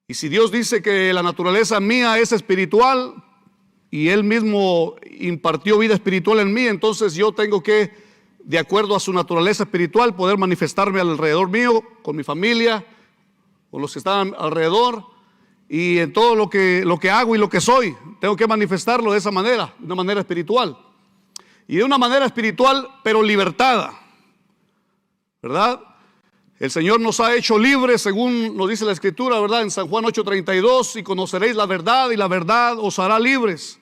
Y si Dios dice que la naturaleza mía es espiritual y Él mismo impartió vida espiritual en mí, entonces yo tengo que, de acuerdo a su naturaleza espiritual, poder manifestarme alrededor mío, con mi familia, con los que están alrededor, y en todo lo que hago y lo que soy, tengo que manifestarlo de esa manera, de una manera espiritual. Y de una manera espiritual, pero libertada, ¿verdad? El Señor nos ha hecho libres, según nos dice la Escritura, ¿verdad? En San Juan 8:32, y conoceréis la verdad, y la verdad os hará libres.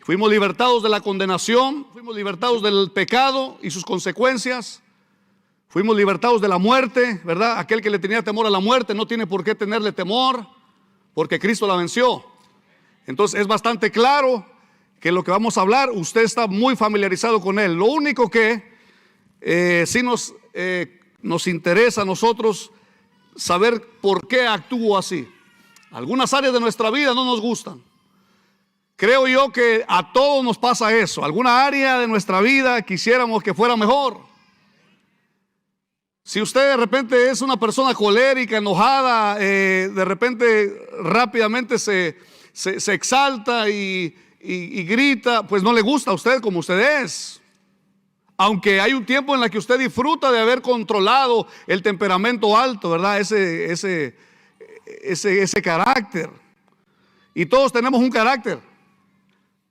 Fuimos libertados de la condenación, fuimos libertados del pecado y sus consecuencias, fuimos libertados de la muerte, ¿verdad? Aquel que le tenía temor a la muerte no tiene por qué tenerle temor, porque Cristo la venció. Entonces es bastante claro que lo que vamos a hablar, usted está muy familiarizado con él. Lo único que sí nos interesa a nosotros saber por qué actúo así. Algunas áreas de nuestra vida no nos gustan. Creo yo que a todos nos pasa eso. Alguna área de nuestra vida quisiéramos que fuera mejor. Si usted de repente es una persona colérica, enojada, de repente rápidamente se exalta y grita, pues no le gusta a usted como usted es. Aunque hay un tiempo en el que usted disfruta de haber controlado el temperamento alto, ¿verdad? Ese carácter. Y todos tenemos un carácter.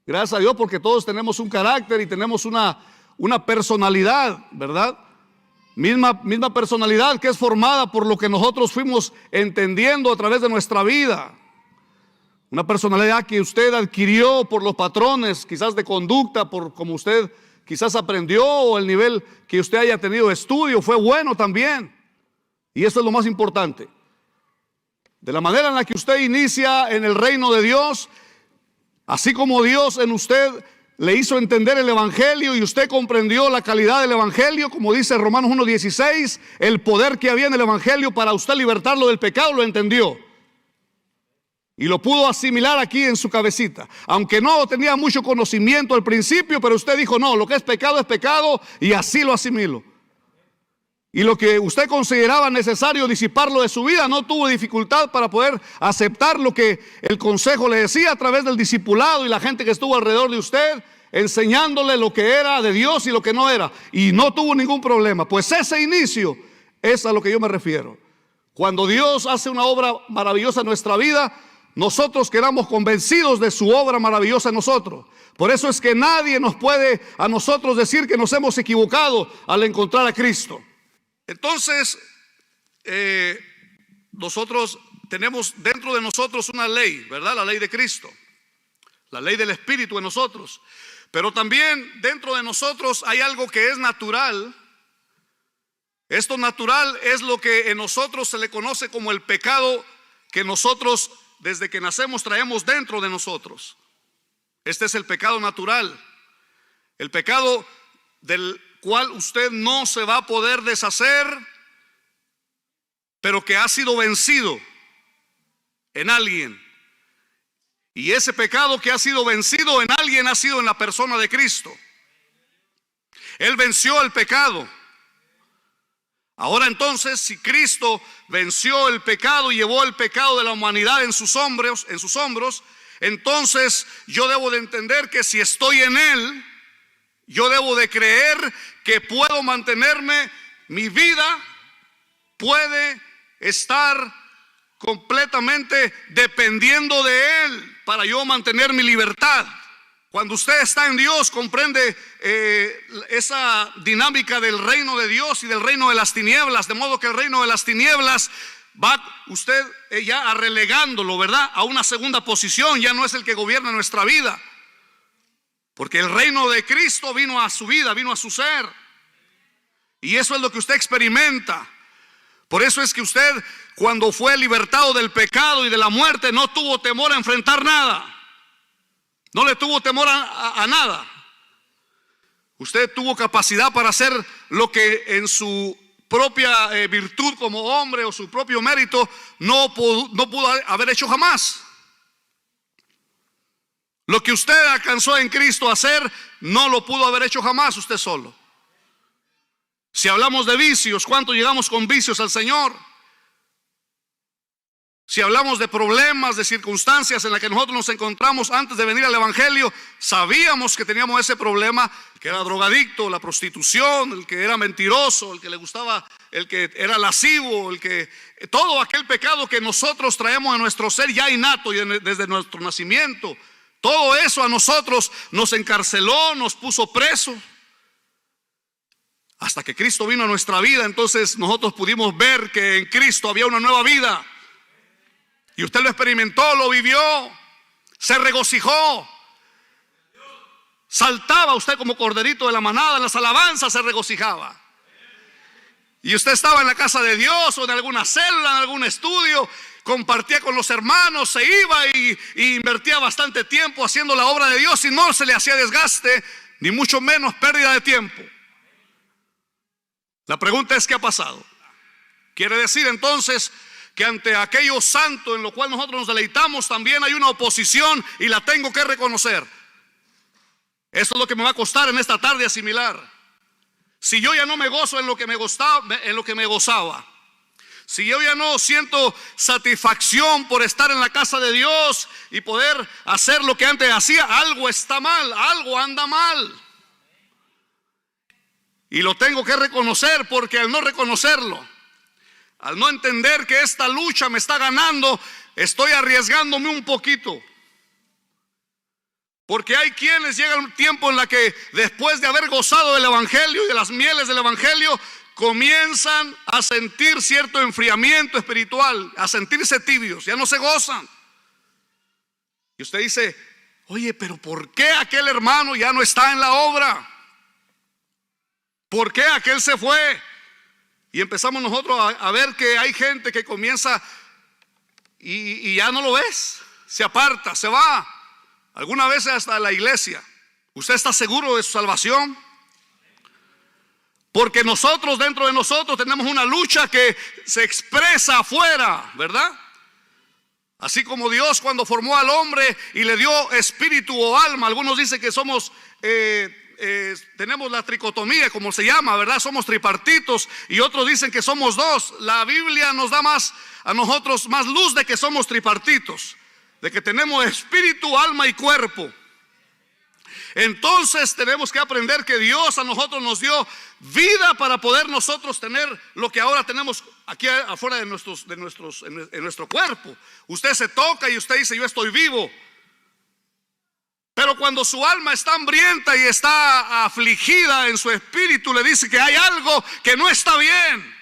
Gracias a Dios, porque todos tenemos un carácter y tenemos una personalidad, ¿verdad? Misma personalidad que es formada por lo que nosotros fuimos entendiendo a través de nuestra vida. Una personalidad que usted adquirió por los patrones, quizás de conducta, por como usted quizás aprendió, o el nivel que usted haya tenido de estudio, fue bueno también. Y eso es lo más importante. De la manera en la que usted inicia en el reino de Dios, así como Dios en usted le hizo entender el evangelio y usted comprendió la calidad del evangelio, como dice Romanos 1:16, el poder que había en el evangelio para usted libertarlo del pecado, lo entendió. Y lo pudo asimilar aquí en su cabecita. Aunque no tenía mucho conocimiento al principio, pero usted dijo, no, lo que es pecado, y así lo asimilo. Y lo que usted consideraba necesario disiparlo de su vida, no tuvo dificultad para poder aceptar lo que el consejo le decía a través del discipulado y la gente que estuvo alrededor de usted, enseñándole lo que era de Dios y lo que no era. Y no tuvo ningún problema. Pues ese inicio es a lo que yo me refiero. Cuando Dios hace una obra maravillosa en nuestra vida, nosotros quedamos convencidos de su obra maravillosa en nosotros. Por eso es que nadie nos puede a nosotros decir que nos hemos equivocado al encontrar a Cristo. Entonces, nosotros tenemos dentro de nosotros una ley, ¿verdad? La ley de Cristo, la ley del Espíritu en nosotros. Pero también dentro de nosotros hay algo que es natural. Esto natural es lo que en nosotros se le conoce como el pecado que nosotros desde que nacemos traemos dentro de nosotros. Este es el pecado natural, el pecado del cual usted no se va a poder deshacer, pero que ha sido vencido en alguien. Y ese pecado que ha sido vencido en alguien ha sido en la persona de Cristo. Él venció el pecado. Ahora entonces, si Cristo venció el pecado y llevó el pecado de la humanidad en sus hombros, entonces yo debo de entender que si estoy en Él, yo debo de creer que puedo mantenerme, mi vida puede estar completamente dependiendo de Él para yo mantener mi libertad. Cuando usted está en Dios, comprende esa dinámica del reino de Dios y del reino de las tinieblas, de modo que el reino de las tinieblas va usted ya relegándolo, ¿verdad?, a una segunda posición. Ya no es el que gobierna nuestra vida, porque el reino de Cristo vino a su vida, vino a su ser. Y eso es lo que usted experimenta. Por eso es que usted, cuando fue libertado del pecado y de la muerte, no tuvo temor a enfrentar nada. No le tuvo temor a nada. Usted tuvo capacidad para hacer lo que en su propia virtud como hombre o su propio mérito no pudo haber hecho jamás. Lo que usted alcanzó en Cristo a hacer, no lo pudo haber hecho jamás usted solo. Si hablamos de vicios, ¿cuánto llegamos con vicios al Señor? Si hablamos de problemas, de circunstancias en las que nosotros nos encontramos antes de venir al Evangelio, sabíamos que teníamos ese problema, que era drogadicto, la prostitución, el que era mentiroso, el que le gustaba, el que era lascivo, todo aquel pecado que nosotros traemos en nuestro ser ya innato y desde nuestro nacimiento. Todo eso a nosotros nos encarceló, nos puso presos. Hasta que Cristo vino a nuestra vida, entonces nosotros pudimos ver que en Cristo había una nueva vida. Y usted lo experimentó, lo vivió, se regocijó. Saltaba usted como corderito de la manada, en las alabanzas se regocijaba. Y usted estaba en la casa de Dios o en alguna célula, en algún estudio, compartía con los hermanos, se iba y invertía bastante tiempo haciendo la obra de Dios y no se le hacía desgaste, ni mucho menos pérdida de tiempo. La pregunta es: ¿qué ha pasado? Quiere decir entonces que ante aquello santo en lo cual nosotros nos deleitamos también hay una oposición y la tengo que reconocer. Eso es lo que me va a costar en esta tarde asimilar. Si yo ya no me gozo en lo que me gozaba, si yo ya no siento satisfacción por estar en la casa de Dios y poder hacer lo que antes hacía, algo está mal, algo anda mal. Y lo tengo que reconocer, porque al no reconocerlo, al no entender que esta lucha me está ganando, estoy arriesgándome un poquito. Porque hay quienes llegan un tiempo en la que después de haber gozado del Evangelio y de las mieles del Evangelio, comienzan a sentir cierto enfriamiento espiritual, a sentirse tibios, ya no se gozan. Y usted dice: oye, pero ¿por qué aquel hermano ya no está en la obra? ¿Por qué aquel se fue? Y empezamos nosotros a ver que hay gente que comienza y ya no lo ves, se aparta, se va, alguna vez hasta la iglesia. ¿Usted está seguro de su salvación? Porque nosotros, dentro de nosotros, tenemos una lucha que se expresa afuera, ¿verdad? Así como Dios cuando formó al hombre y le dio espíritu o alma, algunos dicen que somos tenemos la tricotomía, como se llama, ¿verdad? Somos tripartitos, y otros dicen que somos dos. La Biblia nos da a nosotros más luz de que somos tripartitos, de que tenemos espíritu, alma y cuerpo. Entonces tenemos que aprender que Dios a nosotros nos dio vida para poder nosotros tener lo que ahora tenemos aquí afuera en nuestro cuerpo. Usted se toca y usted dice: yo estoy vivo. Pero cuando su alma está hambrienta y está afligida en su espíritu, le dice que hay algo que no está bien.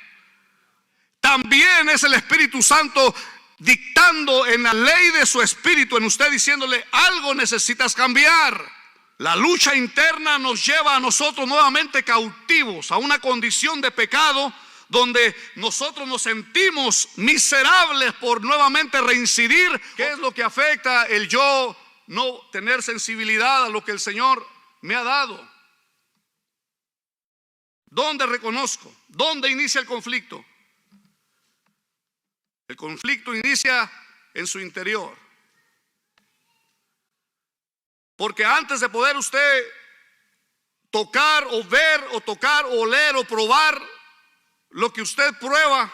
También es el Espíritu Santo dictando en la ley de su espíritu en usted, diciéndole: algo necesitas cambiar. La lucha interna nos lleva a nosotros nuevamente cautivos a una condición de pecado, donde nosotros nos sentimos miserables por nuevamente reincidir. ¿Qué es lo que afecta? El yo no tener sensibilidad a lo que el Señor me ha dado. ¿Dónde reconozco? ¿Dónde inicia el conflicto? El conflicto inicia en su interior. Porque antes de poder usted tocar o ver o tocar o oler o probar lo que usted prueba,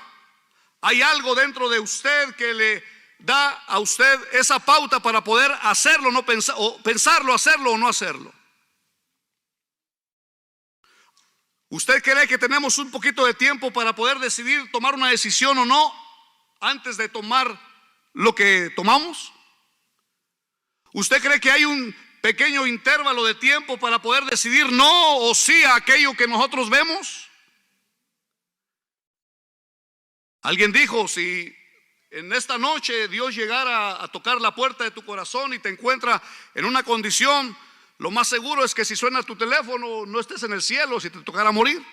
hay algo dentro de usted que le da a usted esa pauta para poder hacerlo, no pensar, o pensarlo, hacerlo o no hacerlo. ¿Usted cree que tenemos un poquito de tiempo para poder decidir tomar una decisión o no antes de tomar lo que tomamos? ¿Usted cree que hay un pequeño intervalo de tiempo para poder decidir no o sí a aquello que nosotros vemos? Alguien dijo: si en esta noche Dios llegara a tocar la puerta de tu corazón y te encuentra en una condición, lo más seguro es que si suena tu teléfono no estés en el cielo, si te tocara morir.